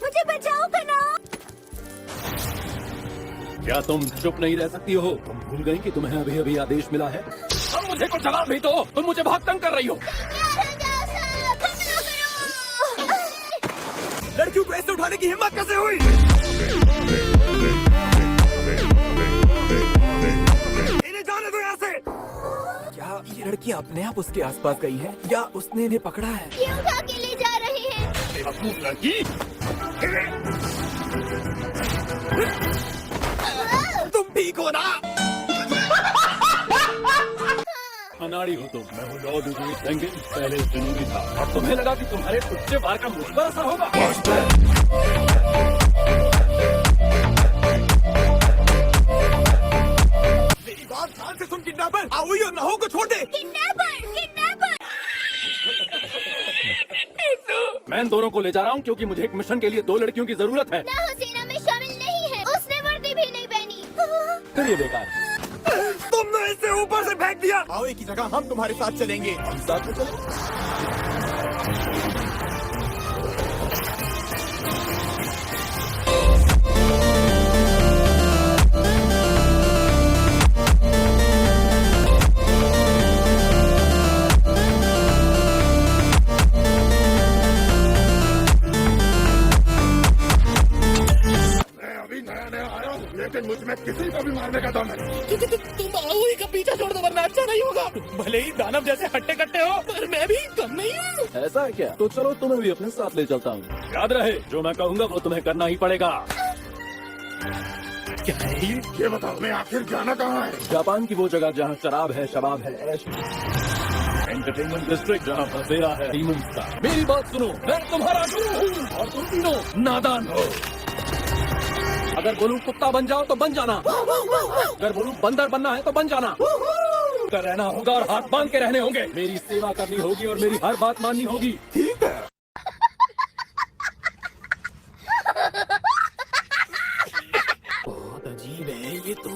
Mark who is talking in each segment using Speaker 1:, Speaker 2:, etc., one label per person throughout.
Speaker 1: मुझे बचाओ कना।
Speaker 2: क्या तुम चुप नहीं रह सकती हो? तुम भूल गई कि तुम्हें अभी अभी आदेश मिला है? अब मुझे कुछ जवाब भी दो। तुम मुझे बहुत तंग कर रही हो।
Speaker 3: लड़कियों को ऐसे उठाने की हिम्मत कैसे हुई? इन्हें जाने दो यहाँ से। क्या ये लड़की अपने आप उसके आसपास गई है या उसने इन्हें पकड़ा है?
Speaker 1: क्यों उठा के ले जा रहे हैं?
Speaker 2: बेवकूफ लड़की।
Speaker 3: तुम ठीक हो ना?
Speaker 2: अनाड़ी हो तुम। मैं हूँ लॉर्ड पेंगिन, पहले जुनूनी था और तुम्हें लगा कि तुम्हारे टुच्चे वार का मुझ पर असर होगा।
Speaker 3: मेरी बात ध्यान से सुन किडनैपर, आओ और नहो को छोड़ दे।
Speaker 1: Kidnapper, kidnapper.
Speaker 2: मैं इन दोनों को ले जा रहा हूँ क्योंकि मुझे एक मिशन के लिए 2 लड़कियों की जरूरत है।
Speaker 1: ना सेना में शामिल नहीं है। उसने वर्दी भी नहीं पहनी।
Speaker 2: फिर ये बेकार।
Speaker 3: तुमने इसे ऊपर से फेंक दिया। आओ एक ही जगह, हम तुम्हारे साथ चलेंगे।
Speaker 2: हम साथ में चलें।
Speaker 4: अभी नया नया आया हूँ, लेकिन मुझ में किसी को भी मारने का दम है।
Speaker 3: तुम आओई का पीछा छोड़ दो वरना अच्छा नहीं होगा। भले ही दानव जैसे हट्टे कट्टे हो, पर मैं भी कम नहीं हूँ।
Speaker 2: ऐसा है क्या? तो चलो तुम्हें भी अपने साथ ले चलता हूँ। याद रहे, जो मैं कहूँगा वो तुम्हें करना ही पड़ेगा।
Speaker 3: क्या है ये?
Speaker 4: ये बताओ, मैं आखिर जाना कहाँ है?
Speaker 2: जापान की वो जगह जहाँ शराब है, शबाब है, ऐश एंटरटेनमेंट डिस्ट्रिक्ट जहाँ बसेरा है डीमंस का। मेरी बात सुनो, मैं तुम्हारा गुरु हूँ और तुम तीनों नादान हो। अगर बोलूं कुत्ता बन जाओ तो बन जाना, अगर बोलूं बंदर बनना है तो बन जाना। कर रहना होगा और हाथ बांध के रहने होंगे। मेरी सेवा करनी होगी और मेरी हर बात माननी होगी।
Speaker 3: ठीक है। बहुत अजीब है ये तो।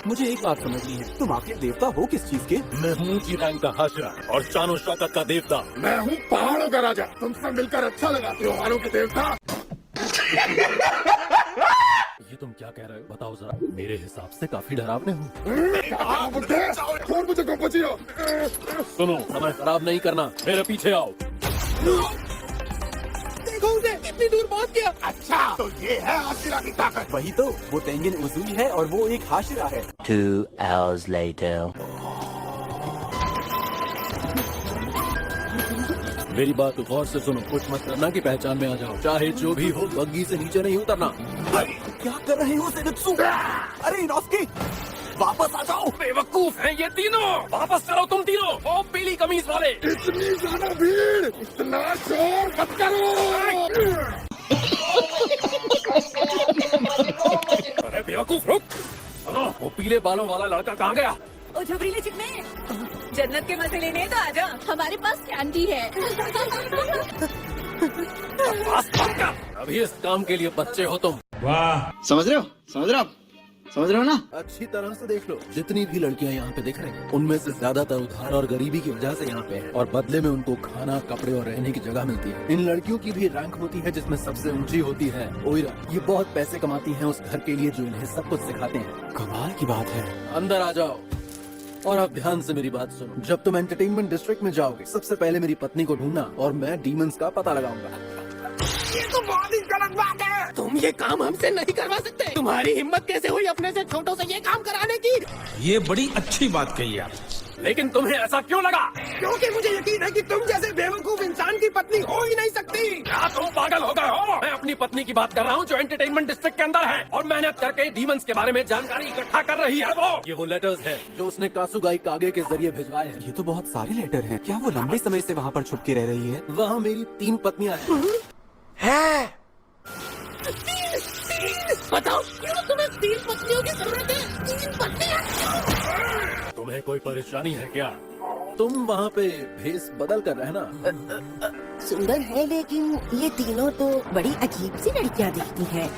Speaker 3: मुझे एक बात समझनी है, तुम आखिर देवता हो किस चीज के?
Speaker 2: मैं हूँ ऊंची रैंक का हाशिरा और शानो शौकत का देवता।
Speaker 4: मैं हूँ पहाड़ों का राजा। तुमसे मिलकर अच्छा लगा, त्योहारों के देवता।
Speaker 2: ये तुम क्या कह रहे हो? बताओ जरा। मेरे हिसाब से काफी डरावने हो।
Speaker 4: बुड्ढे, छोड़ मुझे को बचियो।
Speaker 2: सुनो, समय खराब नहीं करना, मेरे पीछे आओ।
Speaker 3: देखो उसे, कितनी दूर पहुंच गया।
Speaker 4: अच्छा, तो ये है आशिरा की ताकत।
Speaker 3: वही तो, वो तेंगिन उसूली है और वो एक हाशिरा है।
Speaker 5: 2 hours later.
Speaker 2: मेरी बात गौर से सुनो, कुछ मत करना कि पहचान में आ जाओ। चाहे जो भी हो, बग्गी से नीचे नहीं उतरना।
Speaker 3: क्या कर रहे हो सेनेत्सु? अरे इनोस्की, वापस आ जाओ।
Speaker 2: बेवकूफ हैं ये तीनों। वापस चलो तुम तीनों, ओ पीली कमीज वाले।
Speaker 4: इतनी ज्यादा भीड़, इतना शोर मत करो।
Speaker 2: अरे बेवकूफ, रुक। सुनो, वो पीले बालों वाला लड़का कहाँ गया?
Speaker 6: ओ झबरीले चिकने, जन्नत के मजे लेने तो आजा।
Speaker 1: हमारे पास कैंडी है।
Speaker 2: अभी इस काम के लिए बच्चे हो तुम।
Speaker 7: समझ रहे हो? समझ रहे हो आप? समझ रहे हो ना?
Speaker 2: अच्छी तरह से देख लो, जितनी भी लड़कियां यहाँ पे दिख रही हैं, उनमें से ज्यादातर उधार और गरीबी की वजह से यहाँ पे हैं और बदले में उनको खाना, कपड़े और रहने की जगह मिलती है। इन लड़कियों की भी रैंक होती है जिसमें सबसे ऊंची होती है ओइरा। ये बहुत पैसे कमाती हैं उस घर के लिए जो इन्हें सब कुछ सिखाते हैं।
Speaker 3: कमाल की बात है।
Speaker 2: अंदर आ जाओ और आप ध्यान से मेरी बात सुनो। जब तुम एंटरटेनमेंट डिस्ट्रिक्ट में जाओगे, सबसे पहले मेरी पत्नी को ढूंढना और मैं डीमंस का पता लगाऊंगा।
Speaker 3: ये तो बहुत ही गलत बात है। तुम ये काम हमसे नहीं करवा सकते। तुम्हारी हिम्मत कैसे हुई अपने से छोटों से ये काम कराने की?
Speaker 8: ये बड़ी अच्छी बात कही आप।
Speaker 2: लेकिन तुम्हें ऐसा क्यों लगा?
Speaker 3: क्योंकि मुझे यकीन है कि तुम जैसे बेवकूफ इंसान की पत्नी हो ही नहीं सकती।
Speaker 2: क्या तुम पागल हो गए हो? मैं अपनी पत्नी की बात कर रहा हूँ जो एंटरटेनमेंट डिस्ट्रिक्ट के अंदर है और मेहनत करके डीमंस के बारे में जानकारी इकट्ठा कर रही है। वो लेटर्स है जो उसने कासुगाई कागे के जरिए भिजवाए हैं।
Speaker 3: ये तो बहुत सारे लेटर हैं। क्या वो लंबे समय से वहाँ पर छुप के रह रही है?
Speaker 2: वहाँ मेरी 3 पत्नियाँ हैं।
Speaker 3: बताओ क्यों तुम्हें 3 पत्नियों की जरूरत है? 3 पत्नियाँ क्यों?
Speaker 2: तुम्हें कोई परेशानी है क्या? तुम वहाँ पे भेस बदल कर रहना।
Speaker 6: सुंदर है लेकिन ये तीनों तो बड़ी अजीब सी लड़कियाँ दिखती हैं।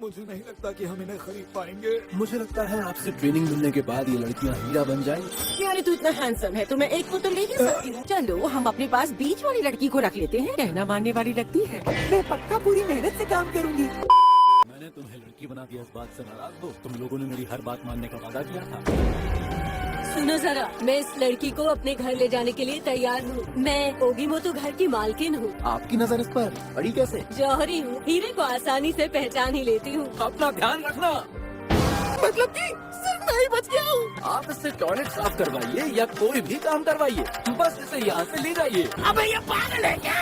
Speaker 2: मुझे नहीं लगता कि हम इन्हें खरीद पाएंगे। मुझे लगता है आपसे ट्रेनिंग मिलने के बाद ये लड़कियाँ हीरा बन जाएंगी।
Speaker 6: यार तू इतना हैंडसम है तो मैं एक को तो ले ही सकती हूँ। चलो हम अपने पास बीच वाली लड़की को रख लेते हैं, कहना मानने वाली लगती है। मैं पक्का पूरी मेहनत से काम करूँगी।
Speaker 2: मैंने तुम्हें लड़की बना दिया, इस बात से नाराज हो? तुम लोगों ने मेरी हर बात मानने का वादा किया था।
Speaker 9: सुनो जरा, मैं इस लड़की को अपने घर ले जाने के लिए तैयार हूँ। मैं ओगीमोतो घर की मालकिन हूँ।
Speaker 2: आपकी नजर इस पर पड़ी कैसे?
Speaker 9: जौहरी हूँ, हीरे को आसानी से पहचान ही लेती हूँ।
Speaker 2: अपना ध्यान रखना।
Speaker 3: मतलब कि सिर्फ मैं ही बच गया हूँ।
Speaker 2: आप इससे टॉयलेट साफ करवाइए या कोई भी काम करवाइए, बस इसे यहाँ से ले जाइए।
Speaker 3: अबे ये पागल है क्या?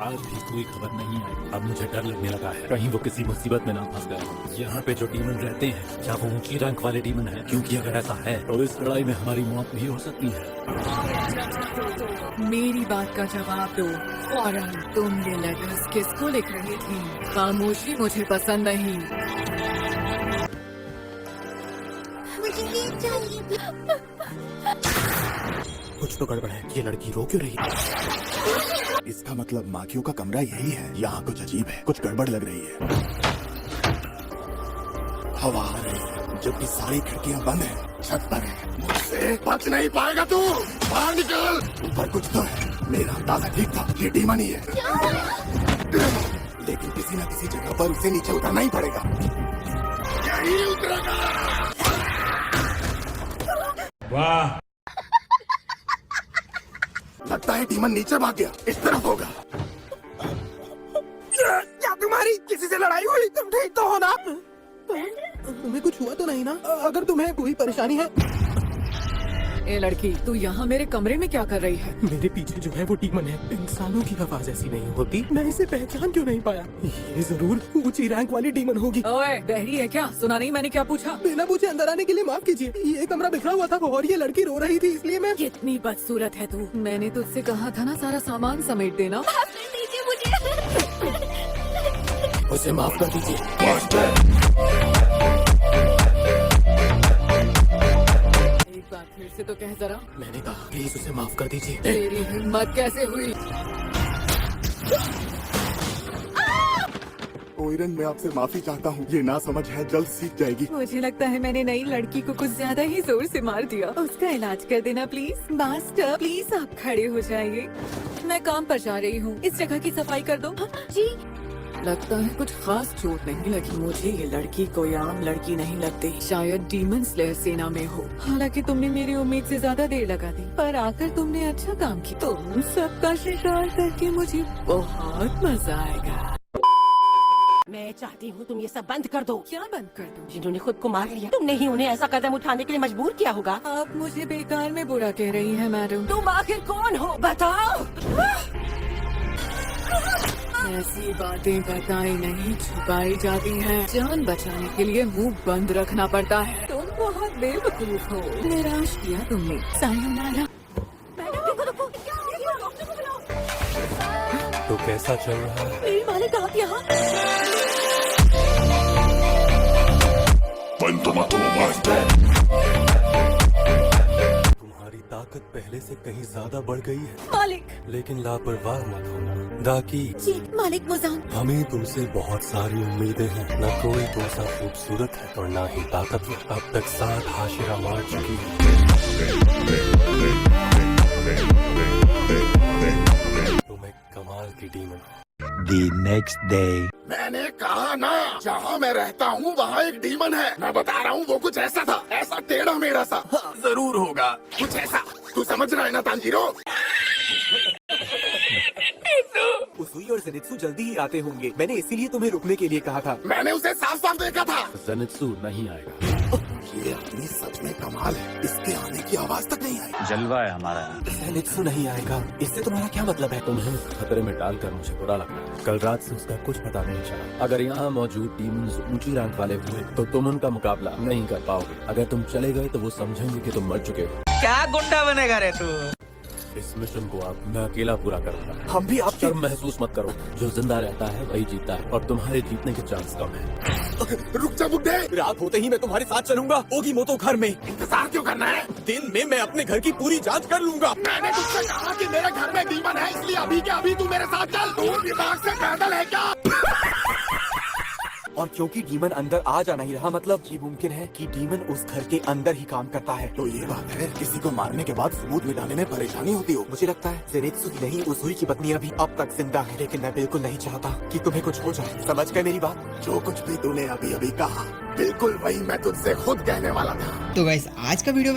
Speaker 2: आज भी कोई खबर नहीं आई। अब मुझे डर लगने लगा है, कहीं वो किसी मुसीबत में ना फंस गए हो। यहाँ पे जो डीमन रहते हैं, क्या वो ऊंची रैंक वाले डीमन हैं? क्योंकि अगर ऐसा है तो इस लड़ाई में हमारी मौत भी हो सकती है।
Speaker 6: मेरी बात का जवाब दो फौरन। तुम ये लेटर्स किसको लिख रही थी? खामोशी मुझे पसंद नहीं।
Speaker 1: मुझे नींद चाहिए।
Speaker 3: कुछ तो गड़बड़ है, ये लड़की रो क्यों रही है?
Speaker 4: इसका मतलब माखियों का कमरा यही है। यहाँ कुछ अजीब है, कुछ गड़बड़ लग रही है। हवा आ रही है, जबकि सारी खिड़कियाँ बंद हैं। छत पर है, मुझसे बच नहीं पाएगा तू। बाहर निकल। ऊपर कुछ तो है, मेरा अंदाजा ठीक था, ये डीमन ही है। लेकिन किसी न किसी जगह पर उसे नीचे उतरना ही पड़ेगा। यही उतरेगा।
Speaker 8: वाह,
Speaker 4: लगता है डीमन नीचे भाग गया, इस तरफ होगा।
Speaker 3: क्या तुम्हारी किसी से लड़ाई हुई? तुम ठीक तो हो ना? तुम्हें कुछ हुआ तो नहीं ना? अगर तुम्हें कोई परेशानी है।
Speaker 6: ए लड़की, तू यहाँ मेरे कमरे में क्या कर रही है?
Speaker 3: मेरे पीछे जो है वो डीमन है। इंसानों की आवाज ऐसी नहीं होती। मैं इसे पहचान क्यों नहीं पाया? ये जरूर ऊंची रैंक वाली डीमन होगी।
Speaker 6: ओए, बहरी है क्या? सुना नहीं मैंने क्या पूछा?
Speaker 3: बिना पूछे अंदर आने के लिए माफ कीजिए। ये कमरा बिखरा हुआ था और ये लड़की रो रही थी, इसलिए मैं।
Speaker 6: कितनी बदसूरत है तू। मैंने तुझसे कहा था ना सारा सामान समेट देना।
Speaker 1: माफ कर दीजिए मुझे।
Speaker 3: उसे माफ कर दीजिए।
Speaker 6: एक बार फिर से तो कह जरा।
Speaker 3: मैंने कहा प्लीज उसे माफ कर दीजिए।
Speaker 6: तेरी हिम्मत कैसे हुई?
Speaker 4: ओइरन, मैं आपसे माफी चाहता हूँ। ये ना समझ है, जल्द सीख जाएगी।
Speaker 6: मुझे लगता है मैंने नई लड़की को कुछ ज्यादा ही जोर से मार दिया। उसका इलाज कर देना प्लीज। मास्टर प्लीज आप खड़े हो जाइए, मैं काम पर जा रही हूँ। इस जगह की सफाई कर दो।
Speaker 1: जी।
Speaker 6: लगता है कुछ खास चोट नहीं लगी। मुझे ये लड़की कोई आम लड़की नहीं लगती। शायद डीमन स्लेयर सेना में हो। हालांकि तुमने मेरी उम्मीद से ज्यादा देर लगा दी, पर आकर तुमने अच्छा काम किया। तुम सबका शिकार करके मुझे बहुत मजा आएगा।
Speaker 10: मैं चाहती हूँ तुम ये सब बंद कर दो।
Speaker 6: क्या बंद कर दूं?
Speaker 10: जिन्होंने खुद को मार लिया, तुमने ही उन्हें ऐसा कदम उठाने के लिए मजबूर किया होगा।
Speaker 6: आप मुझे बेकार में बुरा कह रही हैं मैडम।
Speaker 10: तुम आखिर कौन हो, बताओ।
Speaker 6: ऐसी बातें बताई नहीं, छुपाई जाती हैं। जान बचाने के लिए मुंह बंद रखना पड़ता है। तुम बहुत बेवकूफ हो। निराश किया तुमने। सायोनारा।
Speaker 2: तो कैसा चल रहा है?
Speaker 6: मेरी मालिक आप यहाँ?
Speaker 2: तुम्हारी ताकत पहले से कहीं ज्यादा बढ़ गई है,
Speaker 6: मालिक।
Speaker 2: लेकिन लापरवाह मत होना दाकी।
Speaker 6: जी मालिक मुजान।
Speaker 2: हमें तुमसे बहुत सारी उम्मीदें हैं। न कोई तुमसा खूबसूरत है और न ही ताकतवर। अब तक 7 हाशिरा मार चुकी है। तुम एक कमाल की डीमन हो।
Speaker 5: The next day.
Speaker 4: मैंने कहा ना, जहाँ मैं रहता हूँ वहाँ एक डीमन है। मैं बता रहा हूँ, वो कुछ ऐसा था, ऐसा टेढ़ा मेढ़ा सा। हाँ, जरूर होगा कुछ ऐसा। तू समझ रहा है ना तांजीरो?
Speaker 3: उसुई और ज़ेनित्सु जल्दी ही आते होंगे। मैंने इसीलिए तुम्हें रुकने के लिए कहा था।
Speaker 4: मैंने उसे साफ साफ देखा था।
Speaker 2: ज़ेनित्सु नहीं आएगा।
Speaker 4: ये आदमी सच में कमाल है, इसके आने की आवाज तक नहीं आई।
Speaker 5: जलवा है हमारा।
Speaker 3: ज़ेनित्सु नहीं आएगा, इससे तुम्हारा क्या मतलब है?
Speaker 2: तुम्हें खतरे में डालकर मुझे बुरा लगा। कल रात से उसका कुछ पता नहीं चला। अगर यहाँ मौजूद डीमंस ऊंची रैंक वाले हुए तो तुम उनका मुकाबला नहीं कर पाओगे। अगर तुम चले गए तो वो समझेंगे कि तुम मर चुके हो।
Speaker 8: क्या गुंडा बनेगा रे तू?
Speaker 2: इस मिशन को आप मैं अकेला पूरा करूंगा।
Speaker 4: हम भी आपके
Speaker 2: शर्म महसूस मत करो, जो जिंदा रहता है वही जीता है और तुम्हारे जीतने के चांस कम है।
Speaker 4: रुक जा बुड्ढे, रात होते ही मैं तुम्हारे साथ चलूंगा ओगी मोतो घर में। इंतजार क्यों करना है? दिन में मैं अपने घर की पूरी जांच कर लूंगा। मैंने तुझसे कहा कि मेरे घर में डीमन है, इसलिए अभी के अभी तू मेरे साथ चल। तू दिमाग से पैदल है क्या?
Speaker 7: और क्योंकि डीमन अंदर आ जा नहीं रहा, मतलब ये मुमकिन है कि डीमन उस घर के अंदर ही काम करता है।
Speaker 4: तो ये बात है, किसी को मारने के बाद सबूत मिटाने में परेशानी होती हो।
Speaker 7: मुझे लगता है जेनेत्सु की नहीं, उसूई की पत्नी अभी अब तक जिंदा है, लेकिन मैं बिल्कुल नहीं चाहता कि तुम्हें कुछ हो जाए। समझ गए मेरी बात?
Speaker 4: जो कुछ भी तूने अभी अभी कहा, बिल्कुल वही मैं तुझसे खुद कहने वाला था।
Speaker 11: तो गाइस आज का वीडियो